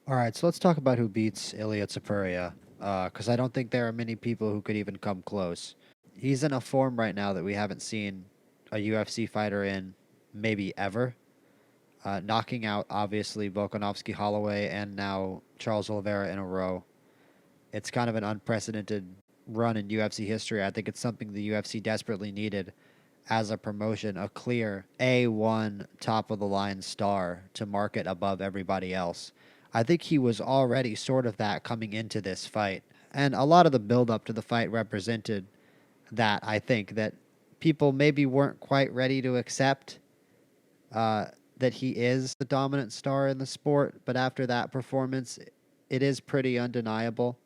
All right, so let's talk about who beats Ilia Topuria, because I don't think there are many people who could even come close. He's in a form right now that we haven't seen a UFC fighter in maybe ever. Knocking out, obviously, Volkanovski, Holloway, and now Charles Oliveira in a row. It's kind of an unprecedented run in UFC history. I think it's something the UFC desperately needed as a promotion, a clear A1 top of the line star to market above everybody else. I think he was already sort of that coming into this fight. And a lot of the build up to the fight represented that, I think, that people maybe weren't quite ready to accept that he is the dominant star in the sport. But after that performance, it is pretty undeniable.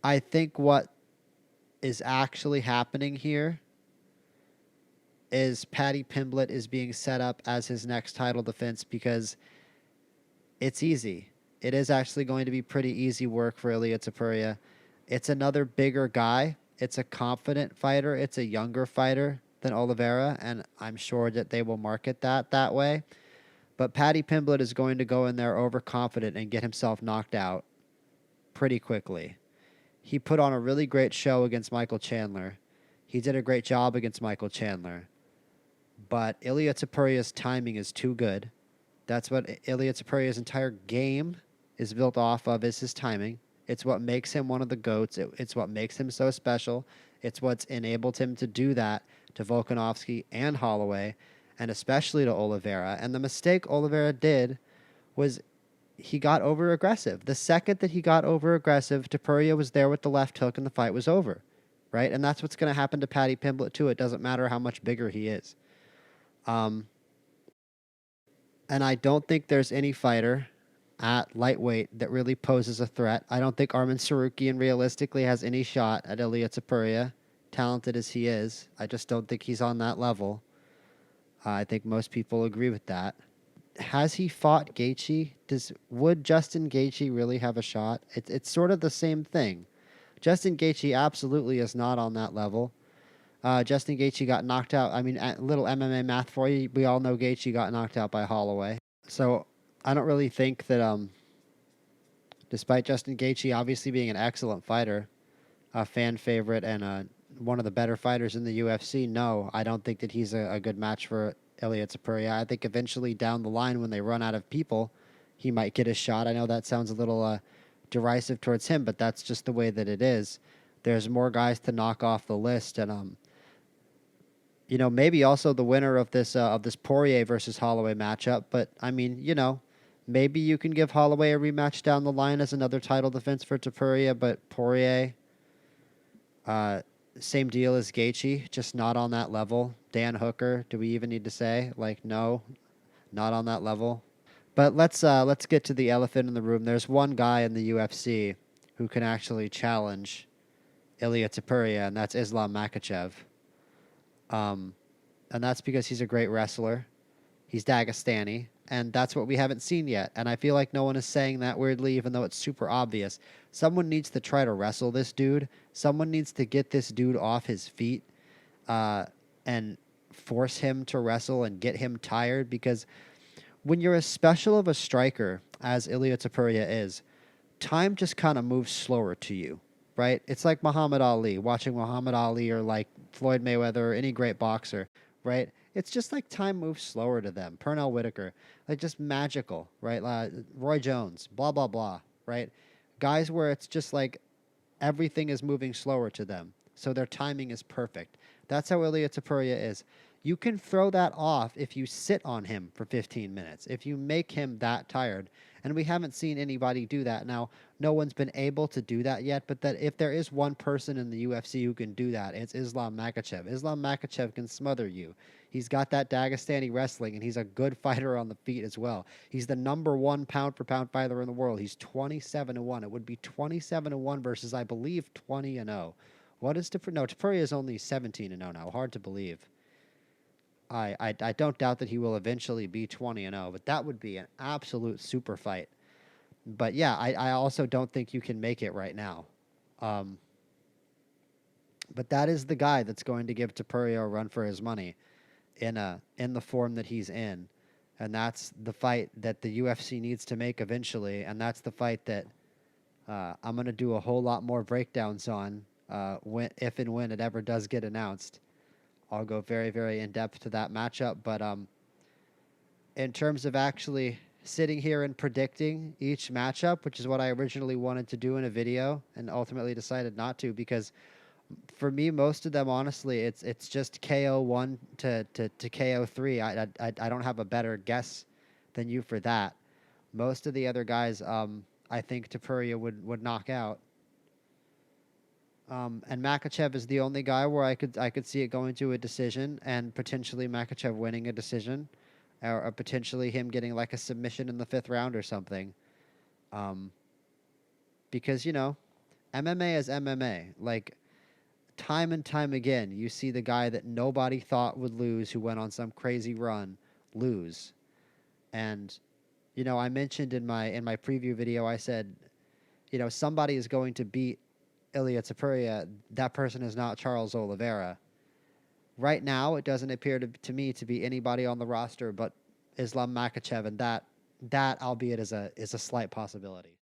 I think what is actually happening here is Paddy Pimblett is being set up as his next title defense because it's easy. It is actually going to be pretty easy work for Ilia Topuria. It's another bigger guy. It's a confident fighter. It's a younger fighter than Oliveira, and I'm sure that they will market that way. But Paddy Pimblett is going to go in there overconfident and get himself knocked out pretty quickly. He put on a really great show against Michael Chandler. He did a great job against Michael Chandler. But Ilia Topuria's timing is too good. That's what Ilia Topuria's entire game is built off of, is his timing. It's what makes him one of the GOATs. It's what makes him so special. It's what's enabled him to do that to Volkanovski and Holloway, and especially to Oliveira. And the mistake Oliveira did was he got over aggressive. The second that he got over aggressive, Topuria was there with the left hook and the fight was over. Right? And that's what's going to happen to Paddy Pimblett too. It doesn't matter how much bigger he is. And I don't think there's any fighter at lightweight that really poses a threat. I don't think Arman Sarukian realistically has any shot at Ilia Topuria, talented as he is. I just don't think he's on that level. I think most people agree with that. Has he fought Gaethje? Would Justin Gaethje really have a shot? It's sort of the same thing. Justin Gaethje absolutely is not on that level. Justin Gaethje got knocked out. I mean, a little MMA math for you. We all know Gaethje got knocked out by Holloway. So I don't really think that, despite Justin Gaethje obviously being an excellent fighter, a fan favorite, and one of the better fighters in the UFC, no, I don't think that he's a good match for Ilia Topuria. I think eventually down the line when they run out of people, he might get a shot. I know that sounds a little derisive towards him, but that's just the way that it is. There's more guys to knock off the list, and maybe also the winner of this Poirier versus Holloway matchup. But I mean, maybe you can give Holloway a rematch down the line as another title defense for Topuria. But Poirier, same deal as Gaethje, just not on that level. Dan Hooker, do we even need to say? Like, no, not on that level. But let's get to the elephant in the room. There's one guy in the UFC who can actually challenge Ilia Topuria, and that's Islam Makhachev. And that's because he's a great wrestler. He's Dagestani, and that's what we haven't seen yet. And I feel like no one is saying that weirdly, even though it's super obvious. Someone needs to try to wrestle this dude. Someone needs to get this dude off his feet and force him to wrestle and get him tired. Because when you're as special of a striker as Ilia Topuria is, time just kind of moves slower to you. Right? It's like Muhammad Ali, watching Muhammad Ali or like Floyd Mayweather or any great boxer, right? It's just like time moves slower to them. Pernell Whitaker, like just magical, right? Roy Jones, blah, blah, blah, right? Guys where it's just like everything is moving slower to them. So their timing is perfect. That's how Ilia Topuria is. You can throw that off if you sit on him for 15 minutes, if you make him that tired. And we haven't seen anybody do that. Now, no one's been able to do that yet, but that if there is one person in the UFC who can do that, it's Islam Makhachev. Islam Makhachev can smother you. He's got that Dagestani wrestling, and he's a good fighter on the feet as well. He's the number one pound-for-pound fighter in the world. He's 27-1. It would be 27-1 versus, I believe, 20-0. What is Topuria? No, Topuria is only 17-0 now. Hard to believe. I don't doubt that he will eventually be 20-0, but that would be an absolute super fight. But yeah, I also don't think you can make it right now. But that is the guy that's going to give Topuria a run for his money in the form that he's in. and that's the fight that the UFC needs to make eventually, and that's the fight that I'm gonna do a whole lot more breakdowns on when, if and when it ever does get announced. I'll go very, very in depth to that matchup. But in terms of actually sitting here and predicting each matchup, which is what I originally wanted to do in a video, and ultimately decided not to, because for me, most of them, honestly, it's just KO one to KO three. I don't have a better guess than you for that. Most of the other guys, I think Topuria would knock out. And Makachev is the only guy where I could see it going to a decision and potentially Makachev winning a decision, or potentially him getting like a submission in the fifth round or something. Um, because MMA is MMA. Like time and time again, you see the guy that nobody thought would lose, who went on some crazy run, lose. And I mentioned in my preview video, I said, somebody is going to beat Ilia Topuria. That person is not Charles Oliveira. Right now, it doesn't appear to me to be anybody on the roster but Islam Makhachev, and that albeit is a slight possibility.